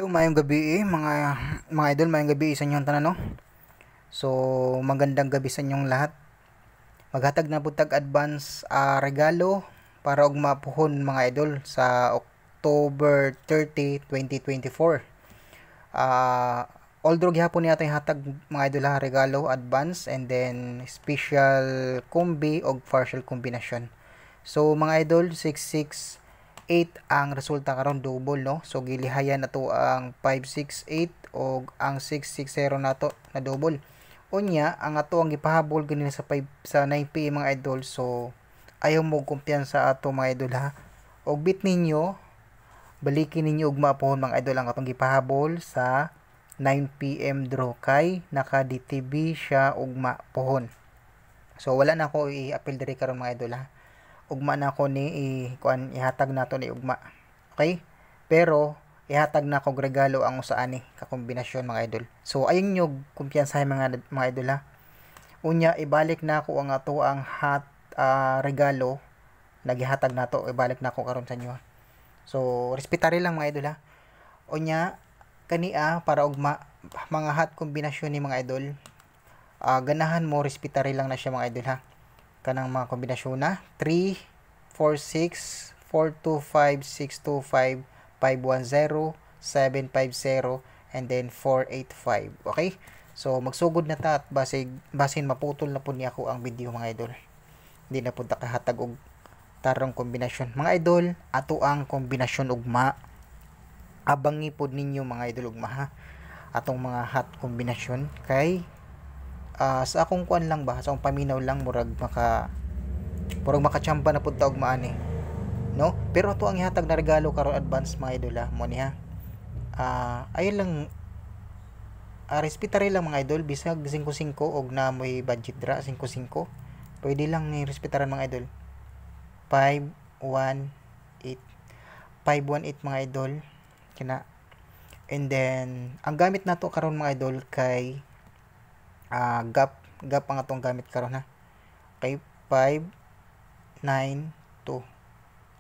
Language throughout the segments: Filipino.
So, mayong gabi mga idol, mayong gabi sa inyong tanan no. So, magandang gabi sa inyong lahat. Maghatag na putag advance regalo para og mapuhon mga idol sa October 30, 2024. Although gihapon niya tayong hatag mga idol regalo advance and then special kombi og partial kombinasyon. So mga idol 668 ang resulta karon double no. So gilihayan nato ang 568 og ang 660 nato na double. Unya ang ato ang gipahabol ganina sa 9 PM mga idol. So ayaw mo kumpiyansa ato mga idol ha. Og bit ninyo balikin ninyo og mapuhon mga idol ang atong gipahabol sa 9 PM draw kay naka DTB siya og mapuhon. So wala na ako i-appeal diri karon mga idol ha. Ugma na ako ni ihatag nato ni ugma. Okay? Pero ihatag na ko regalo ang usa ani ka kombinasyon mga idol. So ayon nyo kumpiyansa mga idol ha. Unya ibalik na ako ang ato ang regalo nagihatag nato ibalik na ako karon sa inyo. So respetari lang mga idol ha. Unya kania para ugma mga hot kombinasyon ni mga idol. Ganahan mo respetari lang na siya mga idol ha. Kanang mga kombinasyon na 3, 4, 6, 4, 2, 5, 6, 2, 5, 5, 1, 0, 7, 5, 0, and then 4, 8, 5. Okay? So, magsugod na ta at basin maputol na po niya ako ang video mga idol. Hindi na po kahatag og tarong kombinasyon. Mga idol, ato ang kombinasyon ugma. Abangi po ninyo mga idol ugma ha. Atong mga hot kombinasyon kay sa akong kuan lang ba, sa akong paminaw lang murag makachamba na pud ta og maani no, pero ato ang ihatag na regalo karon advance mga idol mo niya ayun lang respetary lang mga idol bisag 5-5 og na moy budget dra 5-5 pwede lang ni respetaran mga idol 518 mga idol kina. And then ang gamit nato karon mga idol kay gap ang atong gamit karon ha. Okay, 5 9 2.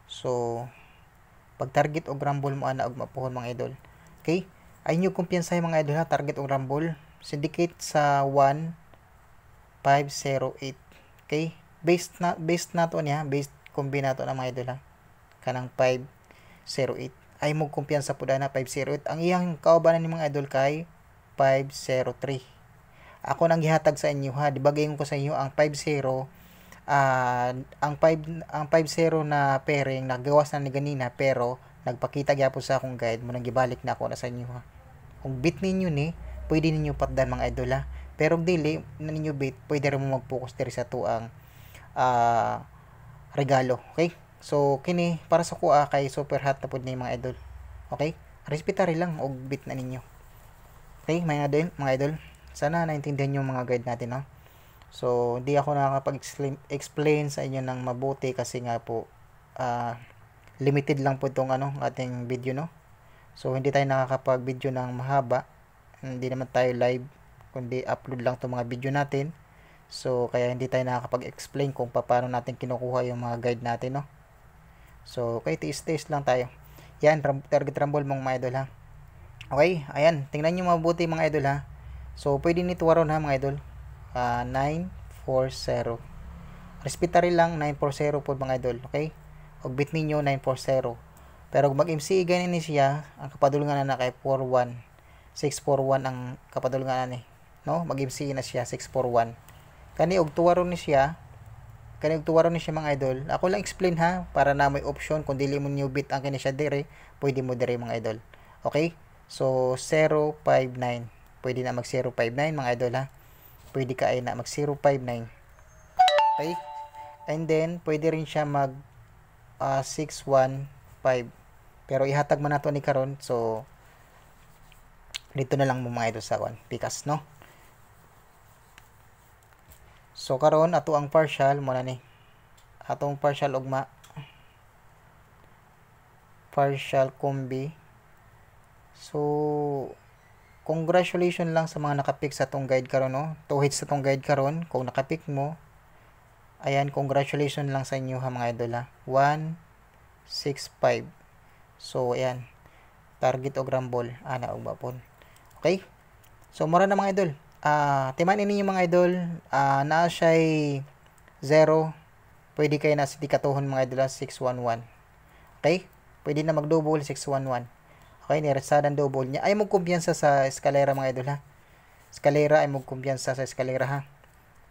So pag target og rumble mo ana og mapuhon mga idol. Okay? Ay nyo kumpiyansa mga idol ha, target og rumble syndicate sa 1508. Okay? Based nato niya, based kombinato na mga idol ha. Kanang 508. Ay mo kumpiyansa pud na 508. Ang iyang kaubanan ni mga idol kay 503. Ako nang gihatag sa inyo ha, dibagayon ko sa inyo ang 50 ang 50 na pairing nagawas na ni ganina pero nagpakita gyapon sa akong guide mo nang gibalik na ako na sa inyo ha. Kung bit ninyo ni pwede ninyo patdan mga idol ha, pero dili na ninyo bit pwede rin mo mag-focus diri sa tuang regalo. Okay, so kini para sa kuha kay super hot na pud ni mga idol. Okay, respetary lang og bit na ninyo. Okay mga idol, sana naintindihan yung mga guide natin no. So hindi ako nakakapag-explain sa inyo ng mabuti kasi nga po limited lang po itong ating video no. So hindi tayo nakakapag-video ng mahaba, hindi naman tayo live kundi upload lang itong mga video natin. So kaya hindi tayo nakakapag-explain kung paano natin kinukuha yung mga guide natin no. So okay, taste lang tayo. Yan, target rumble mga idol ha. Okay, ayan, tingnan nyo mabuti mga idol ha. So, pwede nito waron ha mga idol. 940. Respetary lang 940 po mga idol. Okay? Og bit ninyo 940. Pero kung mag-MC ganin ni siya, ang kapadulungan na kay 41. 641 ang kapadulungan na ni. No? Mag-MC na siya 641. Kani og tuwaron ni siya. Mga idol. Ako lang explain ha para na may option kung dili mo new bit ang kini siya dire, pwede mo dire mga idol. Okay? So 059. Pwede na mag 059 mga idol ha. Pwede ka ay na mag 059. Okay? And then pwede rin siya mag 615. Pero ihatag man nato ni karon. So dito na lang mo mga idol sa Pikas no. So karon ato ang partial mo na ni. Atong partial ugma. Partial kombi. So congratulations lang sa mga nakapick sa tong guide karon no. 2 hits sa tong guide karon kung nakapick mo. Ayan, congratulations lang sa inyo ha mga idol ha. 165. So ayan. target og rumble ana og bapon. Okay? So mura na mga idol. Timan ninyo mga idol, naa siya'y 0. Pwede kayo na sa tikatuhon mga idol 611. Okay? Pwede na mag-double 611. Okay, niresadan double niya. Ay mo kumpiyansa sa eskalera mga idol ha. Eskalera ay mo kumpiyansa sa eskalera ha.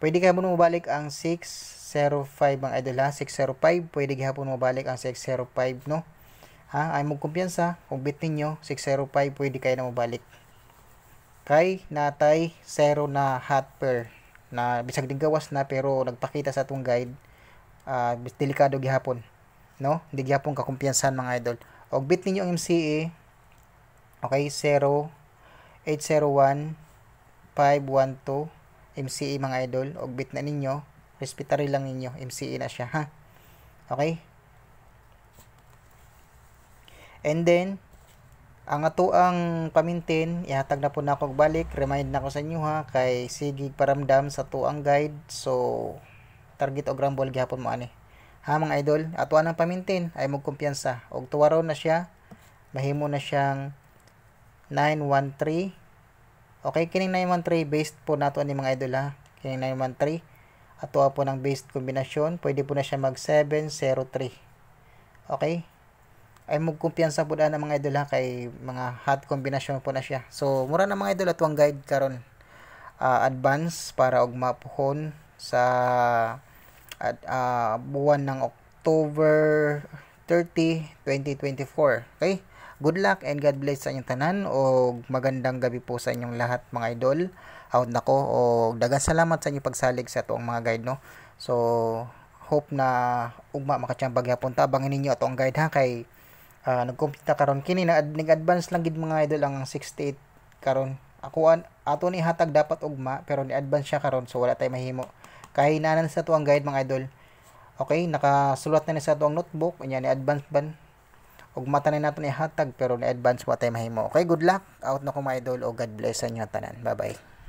Pwede kayo mo mabalik ang 605 mga idol ha. 605, pwede gihapon mabalik ang 605 no. Ha, ay mo kumpiyansa kung bit ninyo 605 pwede kayo na mabalik. Kay natay 0 na hot pair na bisag digawas na pero nagpakita sa atong guide delikado gihapon no, hindi gihapon ka kumpiyansan mga idol. Og bit ninyo ang MCA okay 0 801 512 MCA mga idol, og bit na ninyo respetary lang ninyo MCA na siya ha. Okay, and then ang ato ang pamintin ihatag na po na ako balik. Remind na ko sa inyo ha kay sige paramdam sa to ang guide. So target og rumble gihapon mo ani ha mga idol. Ato ang pamintin ay mo kumpiyansa og tuwaro na siya, mahimo na siyang 913. Okay, kining 913 based po nato ani mga idol ha. Kining 913 ato po ng based kombinasyon, pwede po na siya mag 703. Okay, ay magkumpiyansa po na mga idol ha kay mga hot combination po na siya. So mura na mga idol atong guide karon advance para og mapuhon sa buwan ng October 30, 2024. Okay? Good luck and God bless sa inyong tanan og magandang gabi po sa inyong lahat mga idol. Out nako og daghang salamat sa inyong pagsalig sa atong mga guide no. So hope na ugma makatiyang paghapon tabangin ninyo atong guide ha kay nagkumpita karon kini nag-advance lang gid mga idol ang 68 karon. Ato ni hatag dapat ugma pero ni-advance siya karon so wala tay mahimo. Kay nanan sa tuang guide mga idol. Okay, nakasulat na ni sa tuang notebook unya ni-advance ban. Ugma tanan nato ni hatag pero ni-advance wa tay mahimo. Okay, good luck. Out na ko mga idol o God bless sa inyo tanan. Bye-bye.